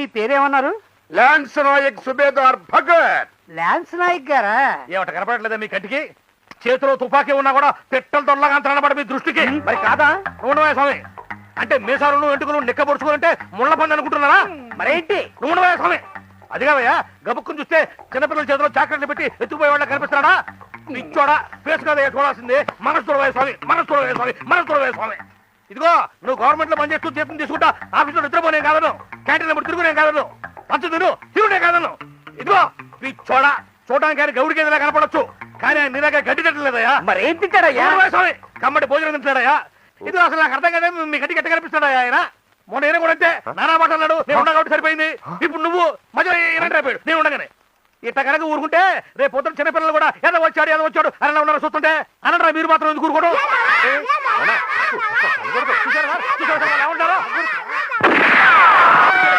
మీ పేరేమన్నారు? Lance Naik subedar Bhagat. Lance Naik గారా? ఏమిట కనపడట్లేదా మీ కంటికి? చేతిలో తుపాకీ ఉన్నా కూడా పిట్టల తొల్లగా తనబడి మీ దృష్టికి. మరి కాదా? నూనె స్వామి అంటే మీసాలను ఎంటుకలు నిక్కబొడుచుకుంటే ముళ్ళ పంది అనుకుంటున్నారా? మరేంటి? నూనె స్వామి అది కావయ్యా. గబుక్కుని చూస్తే చిన్నపిల్లల చేతిలో చాక్లెట్లు పెట్టి ఎత్తుకుపోయే వాళ్ళ కనిపిస్తున్నాడా? పిచ్చోడా ఫేస్ కదా చూడాల్సింది. మనసు చూడవే స్వామి, మనసు చూడవే స్వామి, మనసు చూడవే స్వామి. ఇదిగో నువ్వు గవర్నమెంట్ లో పనిచేస్తూ జీతం తీసుకుంటా ఆఫీసులో నిద్రపోనే కాదను, క్యాంటీన్ లో తిరుగునే కాదను, పంచ తిరునే కాదను. ఇదిగో పిచ్చోడా చూడడానికి గౌడికి ఏదైనా కనపడొచ్చు కానీ ఆయన నిరాగా గడ్డి తిట్టలేదయ్యా. మరి ఏం తింటాడయ్యా? స్వామి కమ్మటి భోజనం తింటాడయ్యా. ఇది అసలు నాకు అర్థం కదా. మీ గడ్డి గట్టి కనిపిస్తాడయ్యా ఆయన. మొన్న నేను కూడా అంతే నానా మాట అన్నాడు. నేను ఉన్నా కాబట్టి సరిపోయింది. ఇప్పుడు నువ్వు మధ్యలో ఏనంటే అయిపోయాడు నేను ఉండగానే. ఇట్లా కనుక ఊరుకుంటే రేపు పొద్దున చిన్నపిల్లలు కూడా ఏదో వచ్చాడు అని ఉన్నారు చూస్తుంటే అనంటారా మీరు మాత్రం ఎందుకు ఊరుకోవడం?